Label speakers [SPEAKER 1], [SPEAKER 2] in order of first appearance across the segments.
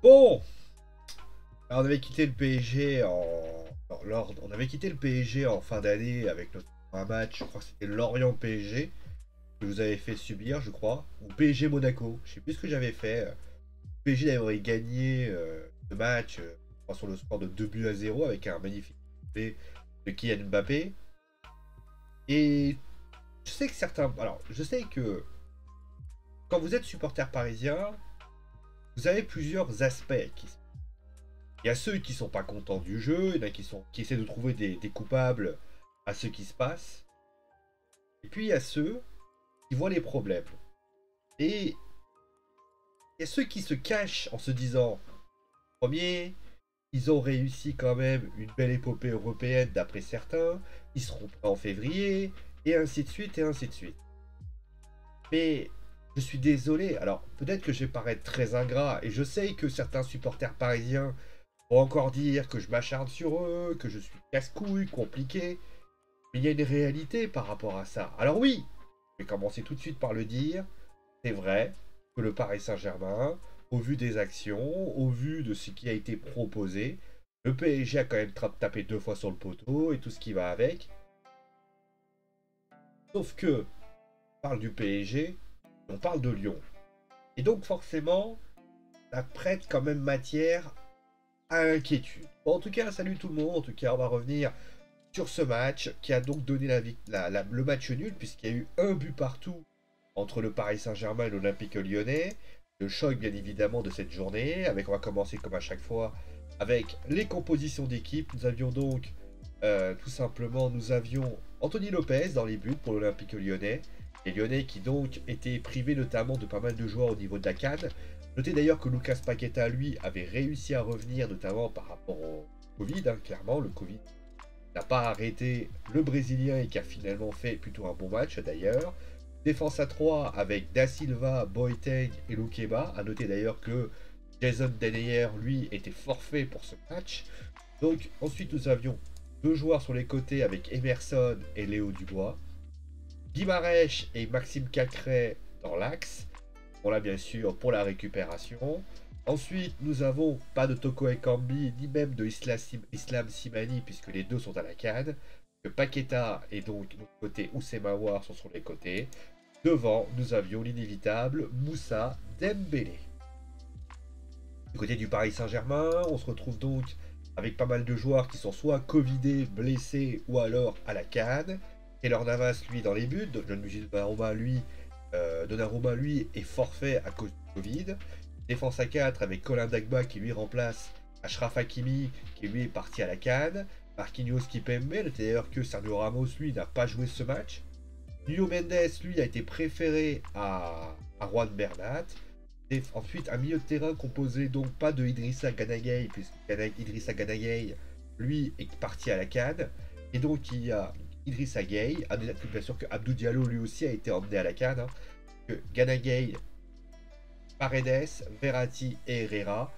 [SPEAKER 1] Bon, alors, on avait quitté le PSG on avait quitté le PSG en fin d'année avec notre un match, je crois que c'était Lorient PSG, que vous avez fait subir, je crois, ou PSG Monaco, je sais plus ce que j'avais fait. PSG avait gagné ce match je crois, sur le score de 2 buts à 0 avec un magnifique but de Kylian Mbappé. Et je sais que certains. Alors, je sais que quand vous êtes supporter parisien, vous avez plusieurs aspects il y a ceux qui sont pas contents du jeu, il y en a qui essaient de trouver des coupables à ce qui se passe. Et puis il y a ceux qui voient les problèmes. Et il y a ceux qui se cachent en se disant, premier, ils ont réussi quand même une belle épopée européenne d'après certains, ils seront prêts en février, et ainsi de suite, et ainsi de suite. Mais je suis désolé, alors peut-être que je vais paraître très ingrat, et je sais que certains supporters parisiens vont encore dire que je m'acharne sur eux, que je suis casse-couille, compliqué. Mais il y a une réalité par rapport à ça. Alors oui, je vais commencer tout de suite par le dire. C'est vrai que le Paris Saint-Germain, au vu des actions, au vu de ce qui a été proposé, le PSG a quand même tapé 2 fois sur le poteau et tout ce qui va avec. Sauf que, on parle du PSG, on parle de Lyon. Et donc forcément, ça prête quand même matière à inquiétude. Bon, en tout cas, salut tout le monde. En tout cas, on va revenir sur ce match qui a donc donné le match nul puisqu'il y a eu un but partout entre le Paris Saint-Germain et l'Olympique Lyonnais. Le choc bien évidemment de cette journée. On va commencer comme à chaque fois avec les compositions d'équipe. Nous avions donc tout simplement Anthony Lopez dans les buts pour l'Olympique Lyonnais. Les Lyonnais qui donc étaient privés notamment de pas mal de joueurs au niveau de la CAN. Notez d'ailleurs que Lucas Paqueta lui avait réussi à revenir notamment par rapport au Covid, clairement le Covid n'a pas arrêté le Brésilien et qui a finalement fait plutôt un bon match d'ailleurs. Défense à 3 avec Da Silva, Boateng et Loukeba. A noter d'ailleurs que Jason Denayer, lui, était forfait pour ce match. Donc ensuite nous avions deux joueurs sur les côtés avec Emerson et Léo Dubois. Guimarães et Maxime Cacré dans l'axe. Bon là bien sûr pour la récupération. Ensuite, nous avons pas de Toko Ekambi, ni même de Islam Simani, puisque les deux sont à la CAN. Que Paqueta et donc de l'autre côté Oussema Aouar sont sur les côtés. Devant, nous avions l'inévitable Moussa Dembélé. Du côté du Paris Saint-Germain, on se retrouve donc avec pas mal de joueurs qui sont soit covidés, blessés ou alors à la CAN. Keylor Navas, lui, dans les buts. Donnarumma, lui, est forfait à cause du Covid. Défense à 4 avec Colin Dagba qui lui remplace Achraf Hakimi qui lui est parti à la CAN. Marquinhos Kipembe, d'ailleurs que Sergio Ramos lui n'a pas joué ce match. Nuno Mendes lui a été préféré à Juan Bernat. Et ensuite un milieu de terrain composé donc pas de Idrissa Gana Gueye puisque Idrissa Gana Gueye lui est parti à la CAN. Et donc il y a Idrissa Gueye, bien sûr que Abdou Diallo lui aussi a été emmené à la CAN. Que Gana Gueye, Paredes, Verratti et Herrera.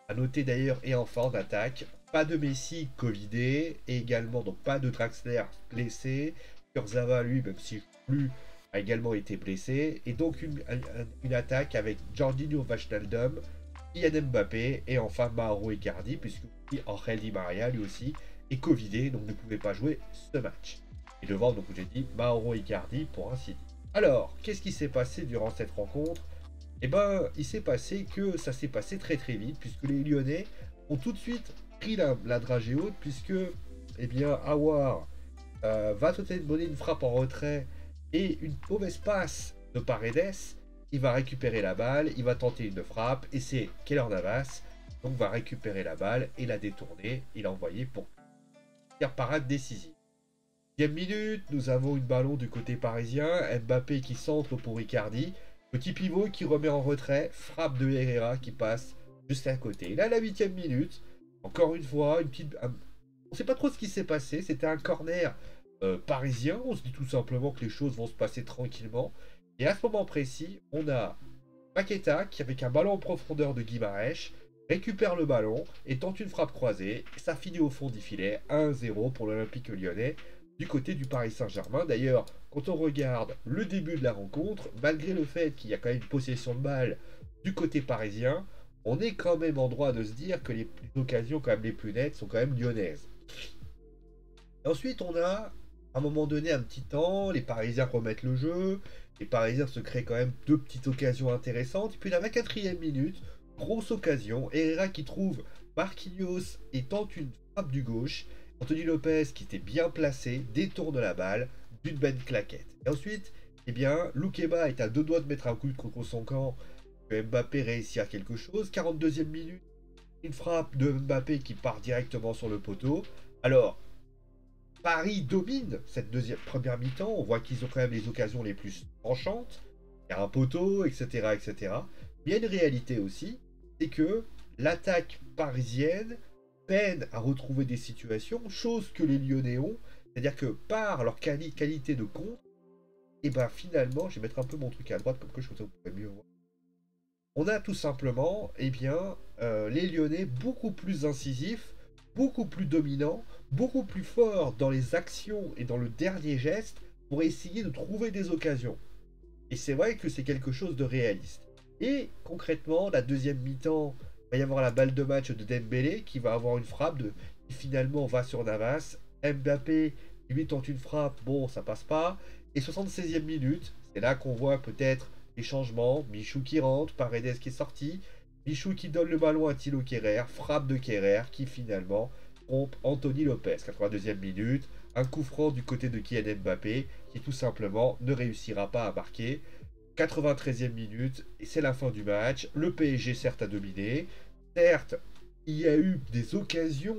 [SPEAKER 1] A noter d'ailleurs, et enfin en attaque, pas de Messi covidé, et également donc pas de Draxler blessé. Kurzawa, lui, même si plus, a également été blessé. Et donc une attaque avec Jorginho Wijnaldum, Kylian Mbappé, et enfin Mauro Icardi, puisque Angel Di Maria, lui aussi, est covidé, donc ne pouvait pas jouer ce match. Et devant, donc j'ai dit Mauro Icardi, pour ainsi dire. Alors, qu'est-ce qui s'est passé durant cette rencontre? Eh ben, il s'est passé que ça s'est passé très très vite, puisque les Lyonnais ont tout de suite pris la dragée haute, puisque, eh bien, Aouar va tenter de donner une frappe en retrait et une mauvaise passe de Paredes. Il va récupérer la balle, il va tenter une frappe, et c'est Keylor Navas, donc va récupérer la balle et la détourner, et l'envoyer pour faire parade décisive. 10e minute, nous avons une ballon du côté parisien, Mbappé qui centre pour Icardi. Petit pivot qui remet en retrait, frappe de Herrera qui passe juste à côté. Et là, à la 8e minute, encore une fois, on ne sait pas trop ce qui s'est passé. C'était un corner parisien. On se dit tout simplement que les choses vont se passer tranquillement. Et à ce moment précis, on a Paqueta qui, avec un ballon en profondeur de Guimarães, récupère le ballon et tente une frappe croisée. Et ça finit au fond du filet, 1-0 pour l'Olympique Lyonnais du côté du Paris Saint-Germain. D'ailleurs, quand on regarde le début de la rencontre, malgré le fait qu'il y a quand même une possession de balle du côté parisien, on est quand même en droit de se dire que les occasions quand même les plus nettes sont quand même lyonnaises. Et ensuite, on a, à un moment donné, un petit temps, les Parisiens remettent le jeu, les Parisiens se créent quand même deux petites occasions intéressantes, et puis à la 24e minute, grosse occasion, Herrera qui trouve Marquinhos et tente une frappe du gauche, Anthony Lopez qui était bien placé, détourne la balle d'une belle claquette. Et ensuite, eh bien, Loukeba est à deux doigts de mettre un coup contre son camp, que Mbappé réussit à quelque chose, 42e minute, une frappe de Mbappé qui part directement sur le poteau. Alors, Paris domine cette première mi-temps. On voit qu'ils ont quand même les occasions les plus tranchantes. Il y a un poteau, etc., etc. Mais il y a une réalité aussi, c'est que l'attaque parisienne peine à retrouver des situations, chose que les Lyonnais ont. C'est-à-dire que par leur qualité de contre, et ben finalement, je vais mettre un peu mon truc à droite, comme que je trouve que vous pouvez mieux voir. On a tout simplement, eh bien, les Lyonnais beaucoup plus incisifs, beaucoup plus dominants, beaucoup plus forts dans les actions et dans le dernier geste pour essayer de trouver des occasions. Et c'est vrai que c'est quelque chose de réaliste. Et concrètement, la deuxième mi-temps, il va y avoir la balle de match de Dembélé qui va avoir une frappe qui finalement va sur Navas. Mbappé lui tente une frappe, bon ça passe pas. Et 76e minute, c'est là qu'on voit peut-être les changements. Michou qui rentre, Paredes qui est sorti. Michou qui donne le ballon à Thilo Kehrer, frappe de Kehrer qui finalement trompe Anthony Lopez. 82e minute, un coup franc du côté de Kylian Mbappé qui tout simplement ne réussira pas à marquer. 93e minute, et c'est la fin du match. Le PSG certes a dominé. Certes, il y a eu des occasions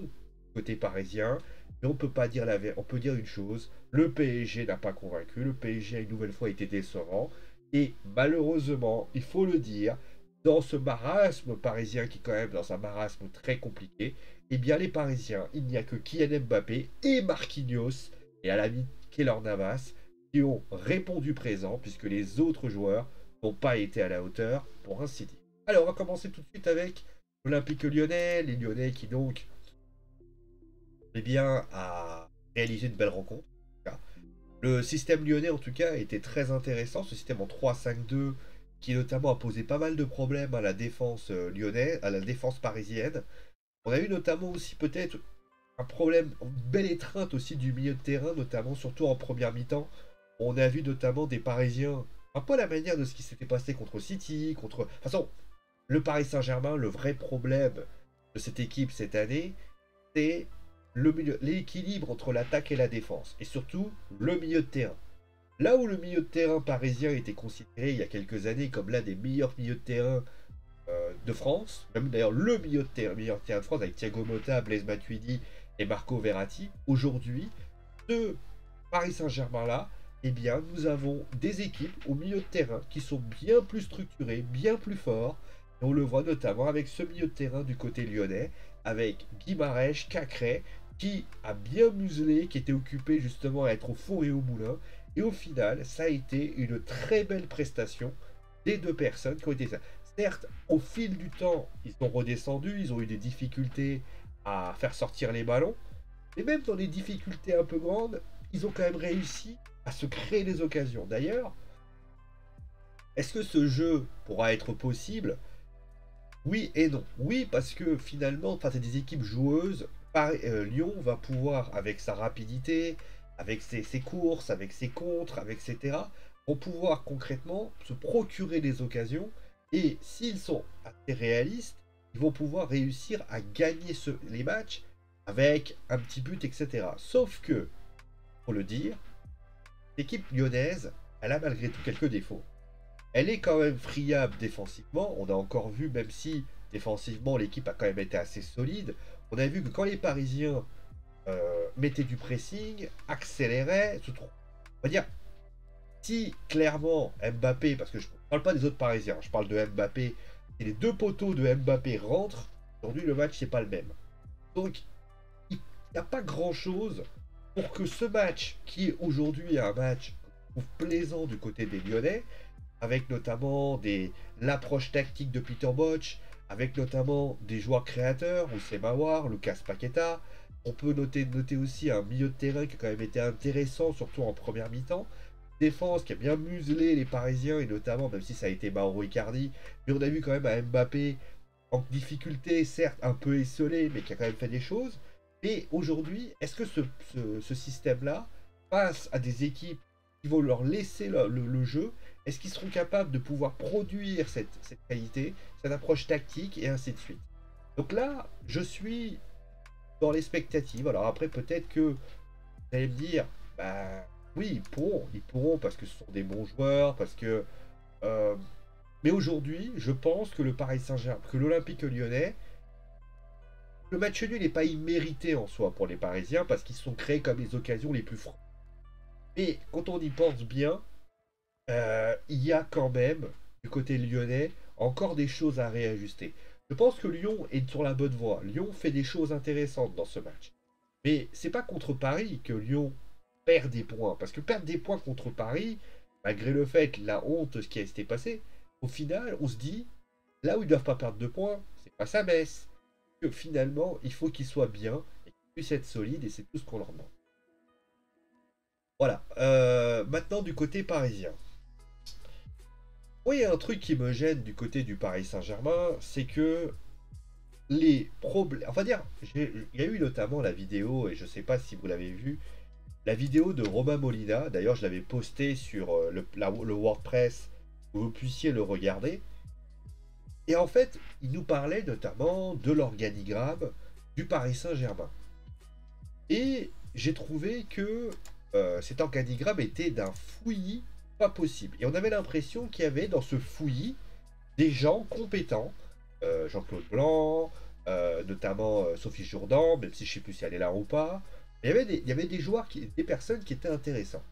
[SPEAKER 1] côté parisien, mais on peut pas dire la vérité. On peut dire une chose, le PSG n'a pas convaincu. Le PSG a une nouvelle fois été décevant. Et malheureusement, il faut le dire, dans ce marasme parisien qui est quand même dans un marasme très compliqué, eh bien les Parisiens, il n'y a que Kylian Mbappé et Marquinhos, et à la limite Keylor Navas, qui ont répondu présent, puisque les autres joueurs n'ont pas été à la hauteur, pour ainsi dire. Alors, on va commencer tout de suite avec l'Olympique Lyonnais, les Lyonnais qui donc, eh bien, a réalisé une belle rencontre. Le système lyonnais, en tout cas, était très intéressant, ce système en 3-5-2, qui notamment a posé pas mal de problèmes à la défense lyonnaise, à la défense parisienne. On a eu notamment aussi peut-être un problème, une belle étreinte aussi du milieu de terrain, notamment surtout en première mi-temps. On a vu notamment des Parisiens, un peu à la manière de ce qui s'était passé contre City, contre... De toute façon, le Paris Saint-Germain, le vrai problème de cette équipe cette année, c'est l'équilibre entre l'attaque et la défense. Et surtout, le milieu de terrain. Là où le milieu de terrain parisien était considéré il y a quelques années comme l'un des meilleurs milieux de terrain de France, même d'ailleurs le meilleur terrain de France avec Thiago Motta, Blaise Matuidi et Marco Verratti, aujourd'hui, ce Paris Saint-Germain-là, eh bien, nous avons des équipes au milieu de terrain qui sont bien plus structurées, bien plus forts. Et on le voit notamment avec ce milieu de terrain du côté lyonnais, avec Guimarães, Cacré, qui a bien muselé, qui était occupé justement à être au four et au moulin. Et au final, ça a été une très belle prestation des deux personnes qui ont été ça. Certes, au fil du temps, ils sont redescendus, ils ont eu des difficultés à faire sortir les ballons. Mais même dans les difficultés un peu grandes, ils ont quand même réussi à se créer des occasions. D'ailleurs, est-ce que ce jeu pourra être possible? Oui et non. Oui, parce que finalement, face à des équipes joueuses, Lyon va pouvoir, avec sa rapidité, avec ses courses, avec ses contres, avec etc., vont pouvoir concrètement se procurer des occasions. Et s'ils sont assez réalistes, ils vont pouvoir réussir à gagner les matchs avec un petit but, etc. Sauf que, pour le dire, l'équipe lyonnaise, elle a malgré tout quelques défauts. Elle est quand même friable défensivement. On a encore vu, même si défensivement l'équipe a quand même été assez solide, on a vu que quand les Parisiens mettaient du pressing, accéléraient, on va dire, si clairement Mbappé, parce que je ne parle pas des autres Parisiens, je parle de Mbappé, et les deux poteaux de Mbappé rentrent, aujourd'hui le match c'est pas le même. Donc il n'y a pas grand chose pour que ce match, qui est aujourd'hui un match plaisant du côté des Lyonnais, avec notamment l'approche tactique de Peter Bosz, avec notamment des joueurs créateurs, Oussem Aouar, Lucas Paqueta. On peut noter aussi un milieu de terrain qui a quand même été intéressant, surtout en première mi-temps. Défense qui a bien muselé les Parisiens, et notamment, même si ça a été Mauro Icardi, mais on a vu quand même à Mbappé en difficulté, certes un peu esselé, mais qui a quand même fait des choses. Et aujourd'hui, est-ce que ce système-là, face à des équipes qui vont leur laisser le jeu, est-ce qu'ils seront capables de pouvoir produire cette qualité, cette approche tactique, et ainsi de suite. Donc là, je suis dans l'expectative. Alors après, peut-être que vous allez me dire, bah oui, ils pourront parce que ce sont des bons joueurs, parce que... euh, mais aujourd'hui, je pense que le Paris Saint-Germain, que l'Olympique Lyonnais, le match nul n'est pas immérité en soi pour les Parisiens parce qu'ils se sont créés comme les occasions les plus franches. Mais quand on y pense bien, il y a quand même, du côté lyonnais, encore des choses à réajuster. Je pense que Lyon est sur la bonne voie. Lyon fait des choses intéressantes dans ce match. Mais c'est pas contre Paris que Lyon perd des points. Parce que perdre des points contre Paris, malgré le fait, la honte, ce qui a été passé, au final, on se dit, là où ils doivent pas perdre de points, c'est pas sa baisse. Que finalement, il faut qu'ils soient bien et qu'ils puissent être solides et c'est tout ce qu'on leur demande. Voilà. Maintenant, du côté parisien. Oui, il y a un truc qui me gêne du côté du Paris Saint-Germain, c'est que les problèmes. Enfin, dire, il y a eu notamment la vidéo, et je sais pas si vous l'avez vu, la vidéo de Romain Molina. D'ailleurs, je l'avais posté sur le WordPress pour que vous puissiez le regarder. Et en fait, il nous parlait notamment de l'organigramme du Paris Saint-Germain. Et j'ai trouvé que cet organigramme était d'un fouillis pas possible. Et on avait l'impression qu'il y avait dans ce fouillis des gens compétents, Jean-Claude Blanc, notamment Sophie Jourdan, même si je ne sais plus si elle est là ou pas. Mais il y avait des joueurs, des personnes qui étaient intéressantes.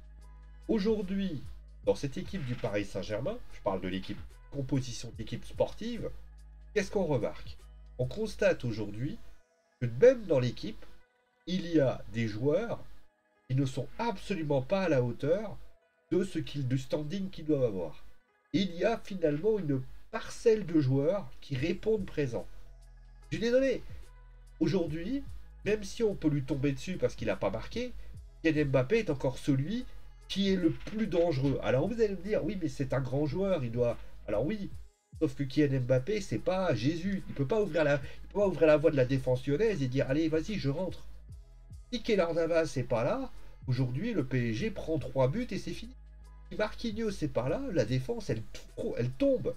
[SPEAKER 1] Aujourd'hui, dans cette équipe du Paris Saint-Germain, je parle de l'équipe composition d'équipe sportive, qu'est-ce qu'on remarque? On constate aujourd'hui que même dans l'équipe, il y a des joueurs qui ne sont absolument pas à la hauteur du standing qu'ils doivent avoir. Il y a finalement une parcelle de joueurs qui répondent présents. Je suis désolé. Aujourd'hui, même si on peut lui tomber dessus parce qu'il n'a pas marqué, Kylian Mbappé est encore celui qui est le plus dangereux. Alors vous allez me dire, oui, mais c'est un grand joueur, il doit... Alors oui, sauf que Kylian Mbappé, c'est pas Jésus. Il peut pas ouvrir la voie de la défense lyonnaise et dire, allez, vas-y, je rentre. Si Keylor Navas c'est pas là, aujourd'hui, le PSG prend 3 buts et c'est fini. Si Marquinhos c'est pas là, la défense, elle tombe.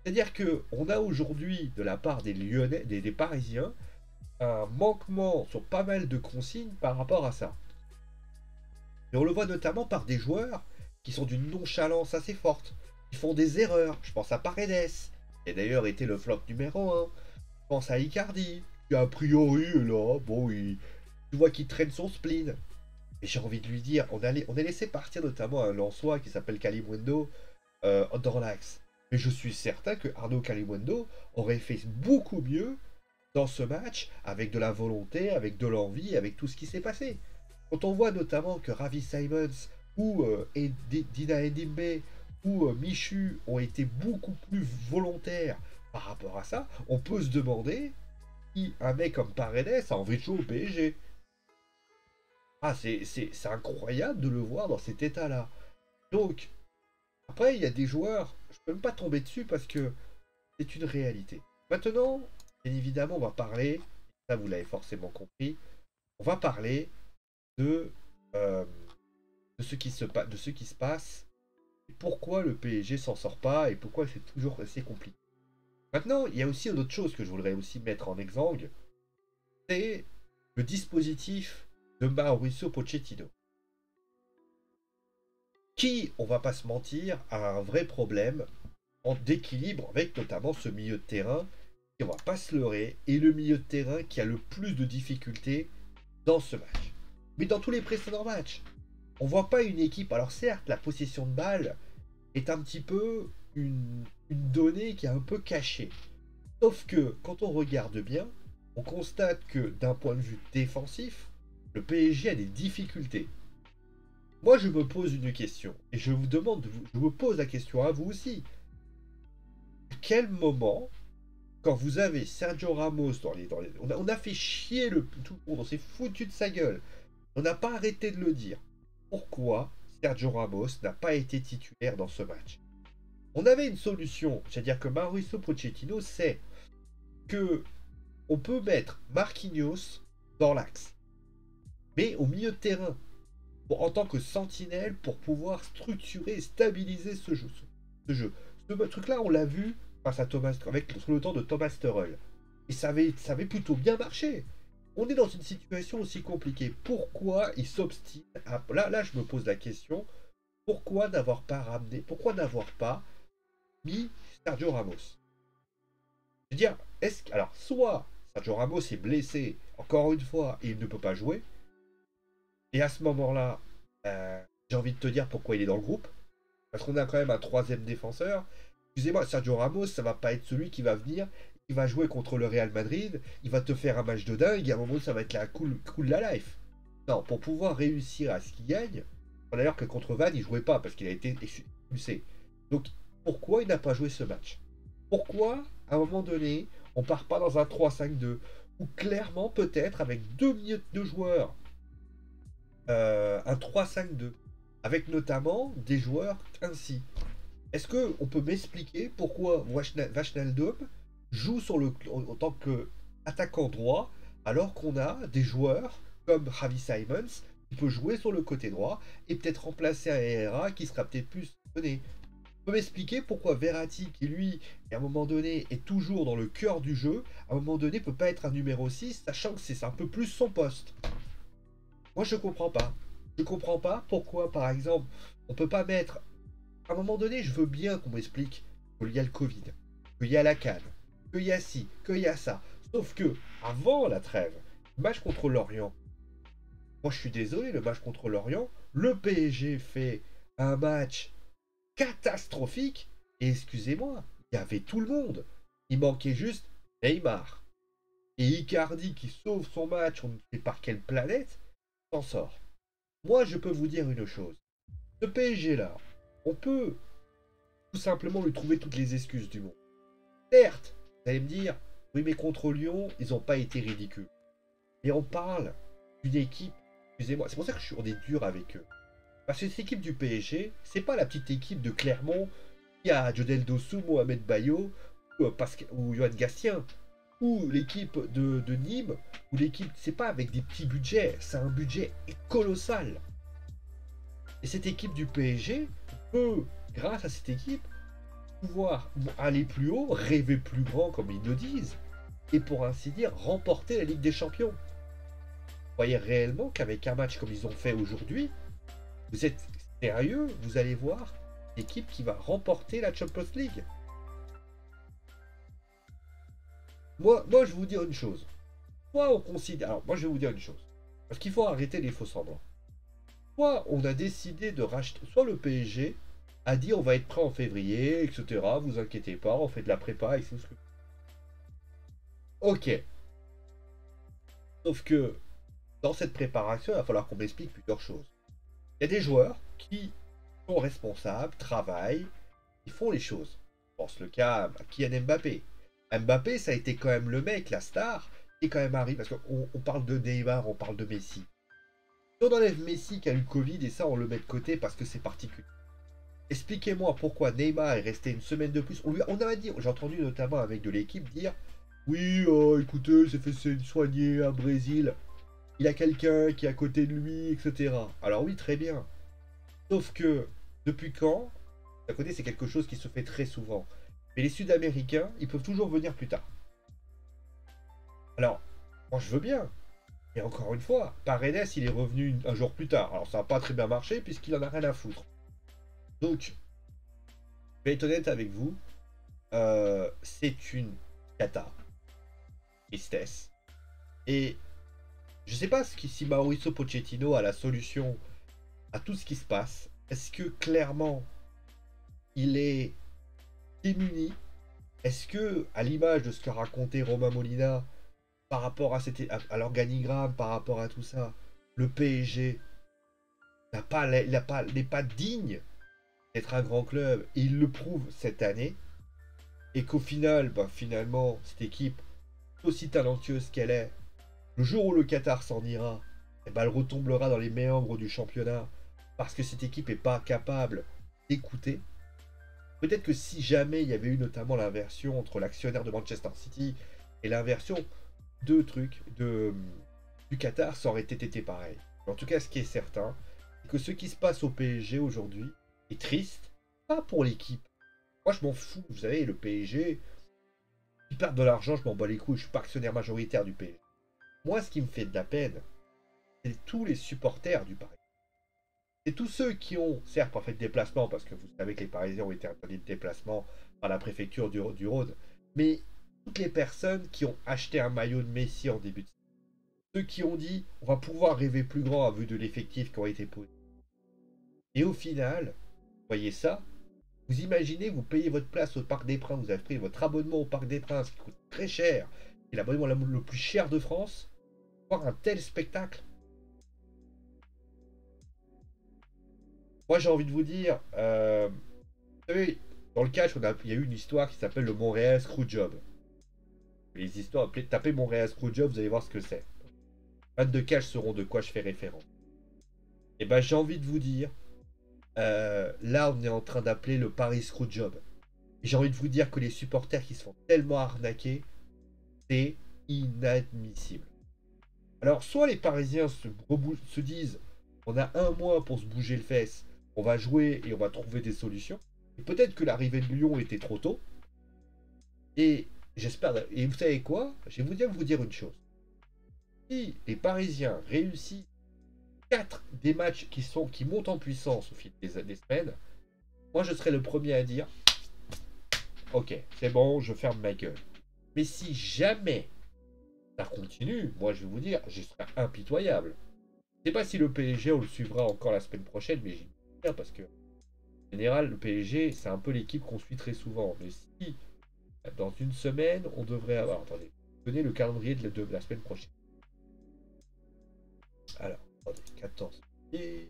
[SPEAKER 1] C'est-à-dire que on a aujourd'hui, de la part des Lyonnais, des Parisiens, un manquement sur pas mal de consignes par rapport à ça. Et on le voit notamment par des joueurs qui sont d'une nonchalance assez forte, qui font des erreurs. Je pense à Paredes, qui a d'ailleurs été le flop numéro 1. Je pense à Icardi, qui a priori est là, bon, tu vois qu'il traîne son spleen. Et j'ai envie de lui dire, on a laissé partir notamment un Lensois qui s'appelle Kalimundo dans l'axe. Mais je suis certain que Arnaud Kalimundo aurait fait beaucoup mieux dans ce match avec de la volonté, avec de l'envie, avec tout ce qui s'est passé. Quand on voit notamment que Ravi Simons ou Dina Ndimbe ou Michu ont été beaucoup plus volontaires par rapport à ça, on peut se demander si un mec comme Paredes a envie de jouer au PSG. Ah, c'est incroyable de le voir dans cet état-là. Donc, après, il y a des joueurs, je peux même pas tomber dessus parce que c'est une réalité. Maintenant, bien évidemment, on va parler, ça vous l'avez forcément compris, on va parler de, euh, de ce qui se passe, et pourquoi le PSG s'en sort pas et pourquoi c'est toujours assez compliqué. Maintenant, il y a aussi une autre chose que je voudrais aussi mettre en exsangue, c'est le dispositif de Mauricio Pochettino. Qui, on va pas se mentir, a un vrai problème d'équilibre avec notamment ce milieu de terrain, qui, on va pas se leurrer, est le milieu de terrain qui a le plus de difficultés dans ce match. Mais dans tous les précédents matchs, on voit pas une équipe. Alors certes, la possession de balle est un petit peu une donnée qui est un peu cachée. Sauf que quand on regarde bien, on constate que d'un point de vue défensif, le PSG a des difficultés. Moi, je me pose une question, et je vous demande, je vous pose la question à vous aussi. À quel moment, quand vous avez Sergio Ramos on a fait chier tout le monde, on s'est foutu de sa gueule. On n'a pas arrêté de le dire. Pourquoi Sergio Ramos n'a pas été titulaire dans ce match? On avait une solution, c'est-à-dire que Mauricio Pochettino sait que on peut mettre Marquinhos dans l'axe, mais au milieu de terrain, en tant que sentinelle pour pouvoir structurer et stabiliser ce jeu. Ce truc-là, on l'a vu face à Thomas, sous le temps de Thomas Tuchel. Et ça avait plutôt bien marché. On est dans une situation aussi compliquée. Pourquoi il s'obstine là, je me pose la question. Pourquoi n'avoir pas mis Sergio Ramos? Je veux dire, alors, soit Sergio Ramos est blessé, encore une fois, et il ne peut pas jouer, et à ce moment-là, j'ai envie de te dire pourquoi il est dans le groupe. Parce qu'on a quand même un troisième défenseur. Excusez-moi, Sergio Ramos, ça va pas être celui qui va venir, qui va jouer contre le Real Madrid, il va te faire un match de dingue, et à un moment, ça va être la cool de la life. Non, pour pouvoir réussir à ce qu'il gagne, d'ailleurs que contre Vannes, il jouait pas parce qu'il a été expulsé. Donc, pourquoi il n'a pas joué ce match? Pourquoi, à un moment donné, on part pas dans un 3-5-2, ou clairement, peut-être, avec deux joueurs, un 3-5-2, avec notamment des joueurs ainsi. Est-ce qu'on peut m'expliquer pourquoi Wijnaldum joue en tant qu'attaquant droit alors qu'on a des joueurs comme Javi Simons qui peut jouer sur le côté droit et peut-être remplacer un Herrera qui sera peut-être plus donné? On peut m'expliquer pourquoi Verratti, qui lui, à un moment donné, est toujours dans le cœur du jeu, à un moment donné, peut pas être un numéro 6, sachant que c'est un peu plus son poste? Moi, je comprends pas. Je comprends pas pourquoi, par exemple, on peut pas mettre. À un moment donné, je veux bien qu'on m'explique qu'il y a le Covid, qu'il y a la CAN, qu'il y a ci, qu'il y a ça. Sauf que, avant la trêve, le match contre l'Orient, moi je suis désolé, le match contre l'Orient, le PSG fait un match catastrophique. Et excusez-moi, il y avait tout le monde. Il manquait juste Neymar. Et Icardi qui sauve son match, on ne sait par quelle planète, s'en sort. Moi, je peux vous dire une chose. Ce PSG-là, on peut tout simplement lui trouver toutes les excuses du monde. Certes, vous allez me dire, oui, mais contre Lyon, ils n'ont pas été ridicules. Mais on parle d'une équipe, excusez-moi, c'est pour ça que on est dur avec eux. Parce que cette équipe du PSG, c'est pas la petite équipe de Clermont qui a Jodel Dossou, Mohamed Bayo ou Johan Gastien. Ou l'équipe de Nîmes, ou l'équipe, c'est pas avec des petits budgets, c'est un budget colossal. Et cette équipe du PSG peut, grâce à cette équipe, pouvoir aller plus haut, rêver plus grand, comme ils le disent, et pour ainsi dire, remporter la Ligue des Champions. Vous voyez réellement qu'avec un match comme ils ont fait aujourd'hui, vous êtes sérieux, vous allez voir l'équipe qui va remporter la Champions League. Moi, je vais vous dire une chose. Soit on considère. Alors, moi, je vais vous dire une chose. Parce qu'il faut arrêter les faux semblants. Soit on a décidé de racheter. Soit le PSG a dit on va être prêt en février, etc. Vous inquiétez pas, on fait de la prépa et tout ce que. Ok. Sauf que dans cette préparation, il va falloir qu'on m'explique plusieurs choses. Il y a des joueurs qui sont responsables, travaillent, ils font les choses. Je pense le cas à Kylian Mbappé. Mbappé, ça a été quand même le mec, la star, qui est quand même arrivé. Parce qu'on parle de Neymar, on parle de Messi. Si on enlève Messi qui a eu le Covid et ça, on le met de côté parce que c'est particulier. Expliquez-moi pourquoi Neymar est resté une semaine de plus. On a dit, j'ai entendu notamment avec de l'équipe dire oui, écoutez, il s'est fait soigner à Brésil. Il a quelqu'un qui est à côté de lui, etc. Alors oui, très bien. Sauf que, depuis quand, à côté, c'est quelque chose qui se fait très souvent. Mais les Sud-Américains, ils peuvent toujours venir plus tard. Alors, moi je veux bien. Et encore une fois, Paredes, il est revenu un jour plus tard. Alors ça n'a pas très bien marché puisqu'il en a rien à foutre. Donc, je vais être honnête avec vous. C'est une cata. Tristesse. Et je sais pas si Mauricio Pochettino a la solution à tout ce qui se passe. Est-ce que clairement, il est démuni? Est-ce que, à l'image de ce qu'a raconté Romain Molina, par rapport à l'organigramme, par rapport à tout ça, le PSG n'est pas digne d'être un grand club, et il le prouve cette année, et qu'au final, finalement, cette équipe, aussi talentueuse qu'elle est, le jour où le Qatar s'en ira, elle retombera dans les méandres du championnat, parce que cette équipe n'est pas capable d'écouter. Peut-être que si jamais il y avait eu notamment l'inversion entre l'actionnaire de Manchester City et l'inversion de trucs du Qatar, ça aurait été pareil. En tout cas, ce qui est certain, c'est que ce qui se passe au PSG aujourd'hui est triste, pas pour l'équipe. Moi, je m'en fous. Vous savez, le PSG, ils perdent de l'argent, je m'en bats les couilles, je suis pas actionnaire majoritaire du PSG. Moi, ce qui me fait de la peine, c'est tous les supporters du Paris. C'est tous ceux qui ont, certes, pas fait de déplacement, parce que vous savez que les Parisiens ont été interdits de déplacement par la préfecture du Rhône, mais toutes les personnes qui ont acheté un maillot de Messi en début de saison, ceux qui ont dit on va pouvoir rêver plus grand à vue de l'effectif qui aurait été posé. Et au final, vous voyez ça, vous imaginez, vous payez votre place au Parc des Princes, vous avez pris votre abonnement au Parc des Princes qui coûte très cher, qui est l'abonnement le plus cher de France, pour voir un tel spectacle. Moi, j'ai envie de vous dire, vous savez, dans le catch, il y a eu une histoire qui s'appelle le Montréal Screwjob. Les histoires, tapez Montréal Screwjob, vous allez voir ce que c'est. Fans de catch sauront de quoi je fais référence. Et ben, j'ai envie de vous dire, là, on est en train d'appeler le Paris Screwjob. Et j'ai envie de vous dire que les supporters qui se font tellement arnaquer, c'est inadmissible. Alors, soit les Parisiens se disent, on a un mois pour se bouger le fesse, on va jouer et on va trouver des solutions. Et peut-être que l'arrivée de Lyon était trop tôt. Et j'espère. Et vous savez quoi? Je vais vous dire une chose. Si les Parisiens réussissent 4 des matchs qui montent en puissance au fil des semaines, moi je serai le premier à dire ok, c'est bon, je ferme ma gueule. Mais si jamais ça continue, moi je vais vous dire, je serai impitoyable. Je sais pas si le PSG on le suivra encore la semaine prochaine, mais j'y bien parce que en général le PSG c'est un peu l'équipe qu'on suit très souvent. Mais si dans une semaine on devrait avoir, attendez, donnez le calendrier de la semaine prochaine. Alors, attendez, 14 janvier.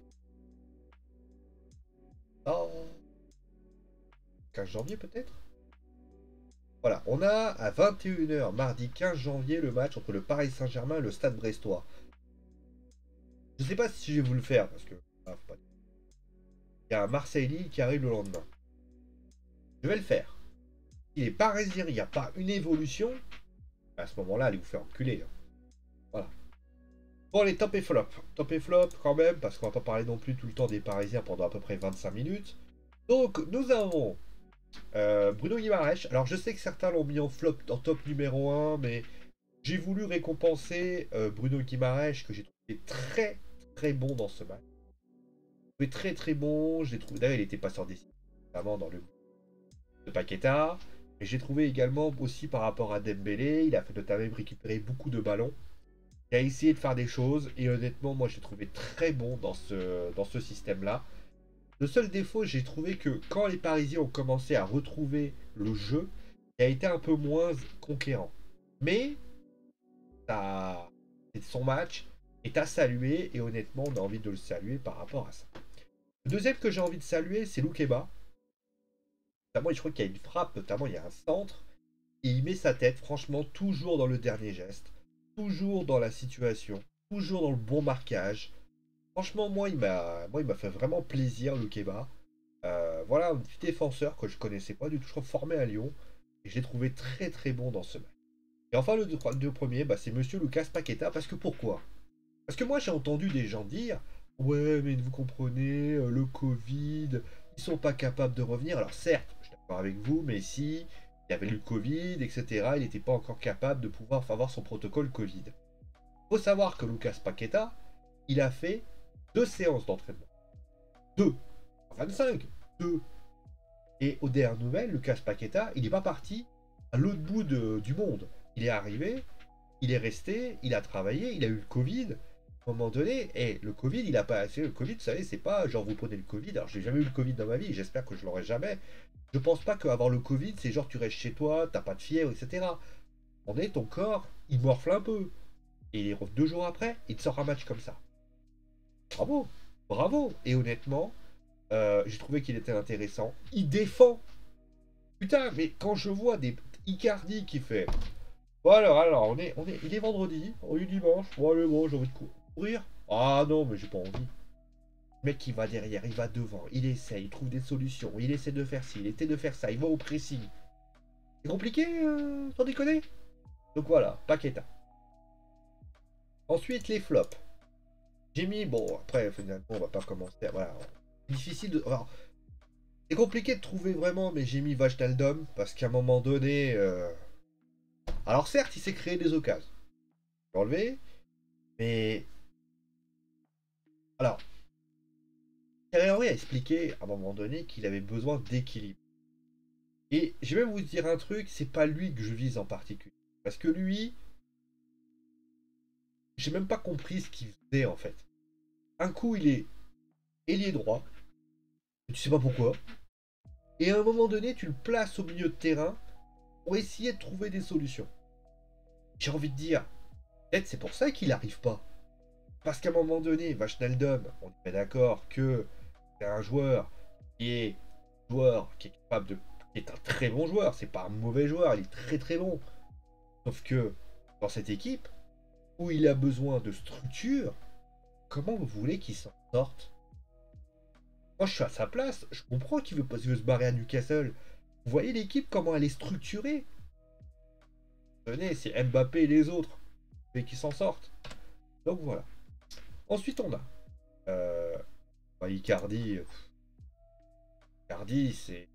[SPEAKER 1] Oh, 15 janvier peut-être. Voilà, on a à 21 h mardi 15 janvier le match entre le Paris Saint-Germain et le Stade Brestois. Je sais pas si je vais vous le faire parce que il y a un Marseille-Lille qui arrive le lendemain. Je vais le faire. Si les Parisiens, il n'y a pas une évolution, à ce moment-là, allez vous faire enculer. Hein. Voilà. Bon, les top et flop. Top et flop quand même, parce qu'on va pas parler non plus tout le temps des Parisiens pendant à peu près 25 minutes. Donc, nous avons Bruno Guimaraes. Alors, je sais que certains l'ont mis en flop, en top numéro 1, mais j'ai voulu récompenser Bruno Guimaraes, que j'ai trouvé très très bon dans ce match. J'ai trouvé très très bon. D'ailleurs, il était passeur décisif, notamment dans le de Paqueta. Et j'ai trouvé également aussi par rapport à Dembélé, il a fait notamment récupérer beaucoup de ballons. Il a essayé de faire des choses et honnêtement, moi j'ai trouvé très bon dans ce système-là. Le seul défaut, j'ai trouvé que quand les Parisiens ont commencé à retrouver le jeu, il a été un peu moins conquérant. Mais son match est à saluer et honnêtement, on a envie de le saluer par rapport à ça. Le deuxième que j'ai envie de saluer, c'est Loukeba. Notamment, je crois qu'il y a une frappe, notamment il y a un centre, et il met sa tête, franchement, toujours dans le dernier geste, toujours dans la situation, toujours dans le bon marquage. Franchement, moi, il m'a fait vraiment plaisir, Loukeba. Voilà, un petit défenseur que je connaissais pas du tout, je crois formé à Lyon, et je l'ai trouvé très très bon dans ce match. Et enfin, le deux premier, bah, c'est Monsieur Lucas Paqueta, parce que pourquoi? Parce que moi, j'ai entendu des gens dire, ouais, mais vous comprenez, le Covid, ils sont pas capables de revenir. Alors certes, je suis d'accord avec vous, mais si il y avait le Covid, etc., il n'était pas encore capable de pouvoir avoir son protocole Covid. Il faut savoir que Lucas Paqueta, il a fait 2 séances d'entraînement. 2. 25. 2. Et aux dernières nouvelles, Lucas Paqueta, il n'est pas parti à l'autre bout du monde. Il est arrivé, il est resté, il a travaillé, il a eu le Covid. À un moment donné, et le Covid, il a pas assez. Le Covid, vous savez, c'est pas genre vous prenez le Covid. Alors, j'ai jamais eu le Covid dans ma vie, j'espère que je l'aurai jamais. Je pense pas qu'avoir le Covid, c'est genre tu restes chez toi, t'as pas de fièvre, etc. On est ton corps, il morfle un peu. Et 2 jours après, il te sort un match comme ça. Bravo, bravo. Et honnêtement, j'ai trouvé qu'il était intéressant. Il défend. Putain, mais quand je vois des Icardi qui fait. Bon alors, il est vendredi, on est dimanche. Bon allez, bon, j'ai envie de courir. Ah non, mais j'ai pas envie. Le mec, il va derrière, il va devant, il essaie, il trouve des solutions, il essaie de faire ci, il essaie de faire ça, il va au pressing. C'est compliqué, sans déconner. Donc voilà, Paqueta. Ensuite, les flops. J'ai mis, bon, après, finalement, on va pas commencer. Voilà. Difficile de. Alors, c'est compliqué de trouver vraiment, mais j'ai mis Wijnaldum parce qu'à un moment donné. Alors, certes, il s'est créé des occasions. Je vais enlever, mais. Alors, Thierry Henry a expliqué à un moment donné qu'il avait besoin d'équilibre. Et je vais même vous dire un truc, c'est pas lui que je vise en particulier. Parce que lui, j'ai même pas compris ce qu'il faisait en fait. Un coup, il est ailier droit, et tu sais pas pourquoi. Et à un moment donné, tu le places au milieu de terrain pour essayer de trouver des solutions. J'ai envie de dire, peut-être c'est pour ça qu'il n'arrive pas. Parce qu'à un moment donné, Wijnaldum, on est d'accord que c'est un joueur qui est capable de. Qui est un très bon joueur, c'est pas un mauvais joueur, il est très très bon. Sauf que dans cette équipe, où il a besoin de structure, comment vous voulez qu'il s'en sorte? Moi je suis à sa place, je comprends qu'il veut se barrer à Newcastle. Vous voyez l'équipe, comment elle est structurée? Tenez, c'est Mbappé et les autres, mais qui s'en sortent. Donc voilà. Ensuite on a Icardi. Icardi, c'est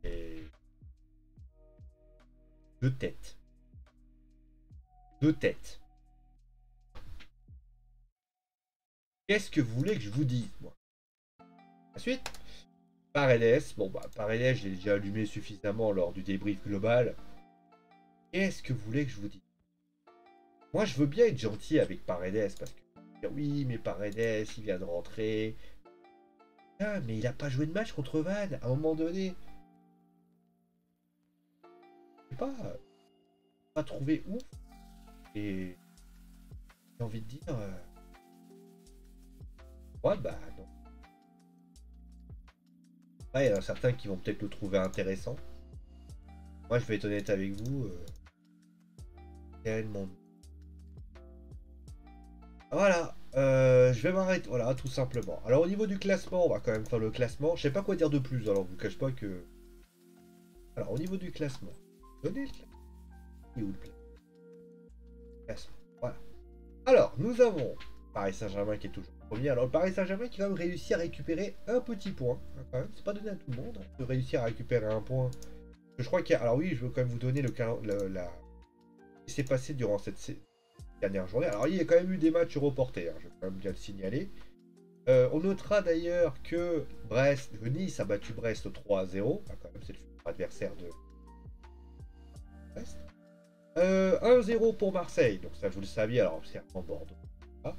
[SPEAKER 1] deux têtes. Deux têtes. Qu'est-ce que vous voulez que je vous dise, moi? Ensuite, Paredes. Bon, bah, Paredes, je l'ai déjà allumé suffisamment lors du débrief global. Qu'est-ce que vous voulez que je vous dise? Moi, je veux bien être gentil avec Paredes parce que oui, mais Paredes, il vient de rentrer. Ah, mais il a pas joué de match contre Vannes à un moment donné. Je sais pas trouvé ouf. Et j'ai envie de dire, ouais, bah non. Ouais, il y en a certains qui vont peut-être le trouver intéressant. Moi, je vais être honnête avec vous. Tellement. Voilà, je vais m'arrêter. Voilà, tout simplement. Alors, au niveau du classement, on va quand même faire le classement. Je sais pas quoi dire de plus, alors je vous cache pas que. Alors, au niveau du classement, donnez le classement. Il est où le classement? Voilà. Alors, nous avons Paris Saint-Germain qui est toujours premier. Alors, le Paris Saint-Germain qui va même réussir à récupérer un petit point. Hein, quand même, c'est pas donné à tout le monde de réussir à récupérer un point. Je crois qu'il y a. Alors, oui, je veux quand même vous donner ce qui s'est passé durant cette dernière journée. Alors, il y a quand même eu des matchs reportés, hein, je vais quand même bien le signaler. On notera d'ailleurs que Nice a battu Brest 3-0. Ah, quand même, c'est le futur adversaire de Brest. 1-0 pour Marseille, donc ça vous le saviez, alors c'est en Bordeaux. Voilà.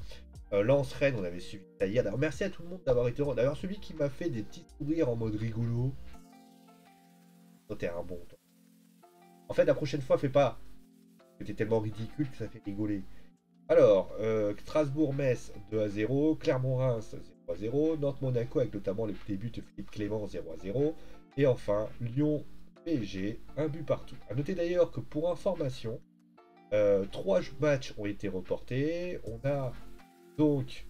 [SPEAKER 1] Lens-Rennes, on avait suivi ça hier. Alors, merci à tout le monde d'avoir été. D'ailleurs, celui qui m'a fait des petits sourires en mode rigolo, c'était un bon temps. En fait, la prochaine fois, fais pas. C'était tellement ridicule que ça fait rigoler. Alors, Strasbourg-Metz 2-0, Clermont-Reims 0-0, Nantes-Monaco avec notamment les buts de Philippe Clément 0-0, et enfin Lyon-PSG, un but partout. A noter d'ailleurs que pour information, 3 matchs ont été reportés. On a donc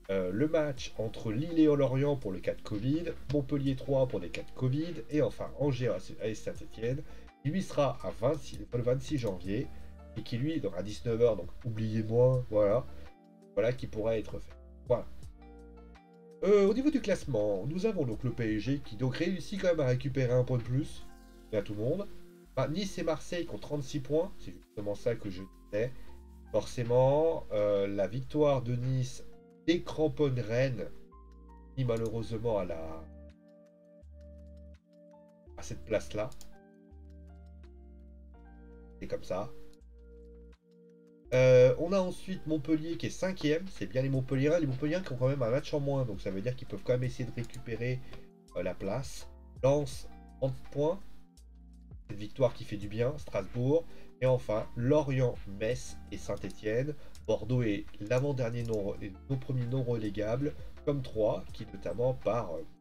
[SPEAKER 1] le match entre Lille et Lorient pour le cas de Covid, Montpellier 3 pour les cas de Covid, et enfin Angers à Saint-Etienne, qui lui sera le 26 janvier, et qui lui, donc à 19h, donc oubliez-moi, voilà qui pourra être fait. Voilà. Au niveau du classement, nous avons donc le PSG qui donc réussit quand même à récupérer un point de plus, à tout le monde. Enfin, Nice et Marseille qui ont 36 points, c'est justement ça que je disais. Forcément, la victoire de Nice décramponne Rennes, qui malheureusement à cette place-là. C'est comme ça. On a ensuite Montpellier qui est 5ème, c'est bien les Montpelliérains. Les Montpelliérains qui ont quand même un match en moins, donc ça veut dire qu'ils peuvent quand même essayer de récupérer la place. Lens, 30 points, cette victoire qui fait du bien, Strasbourg. Et enfin, Lorient, Metz et Saint-Etienne. Bordeaux est l'avant-dernier nos premiers non relégables, comme 3, qui notamment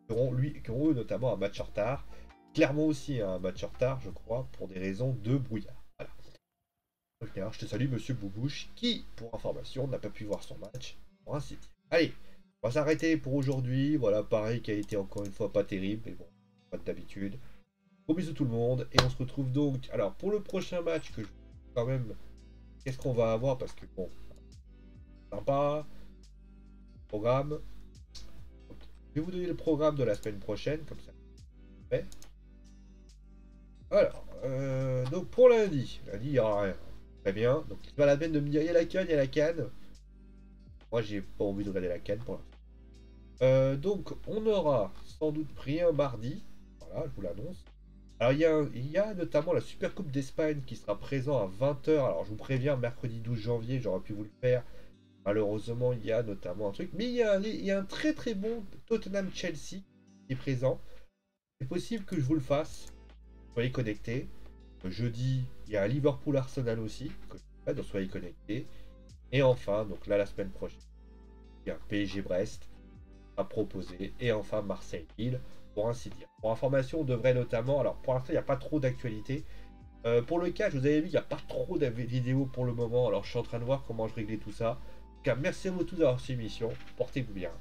[SPEAKER 1] qui ont eux notamment un match en retard. Clermont aussi a un match en retard, je crois, pour des raisons de brouillard. Alors, je te salue, monsieur Boubouche, qui, pour information, n'a pas pu voir son match. Pour ainsi dire. Allez, On va s'arrêter pour aujourd'hui. Voilà, pareil, qui a été encore une fois pas terrible, mais bon, pas d'habitude. Gros bisous tout le monde, et on se retrouve donc. Alors, pour le prochain match, que je quand même, qu'est-ce qu'on va avoir? Parce que bon, sympa, programme. Je vais vous donner le programme de la semaine prochaine, comme ça. Fait. Alors, donc pour lundi, il n'y aura rien. Très bien. Donc, c'est pas la peine de me dire, il y a la canne, il y a la canne. Moi, j'ai pas envie de regarder la canne pour l'instant. Donc, on aura sans doute rien mardi. Voilà, je vous l'annonce. Alors, il y a notamment la Super Coupe d'Espagne qui sera présent à 20h. Alors, je vous préviens, mercredi 12 janvier, j'aurais pu vous le faire. Malheureusement, il y a notamment un truc. Mais il y a un très très bon Tottenham-Chelsea qui est présent. C'est possible que je vous le fasse. Soyez connectés. Jeudi, il y a un Liverpool-Arsenal aussi. Que je fais, donc soyez connectés. Et enfin, donc là, la semaine prochaine, il y a un PSG-Brest à proposer. Et enfin, Marseille-Lille, pour ainsi dire. Pour information, on devrait notamment... Alors, pour l'instant, il n'y a pas trop d'actualité. Pour le cas, je vous avais dit, il n'y a pas trop de vidéos pour le moment. Alors, je suis en train de voir comment je réglais tout ça. En tout cas, merci à vous tous d'avoir suivi l'émission. Portez-vous bien.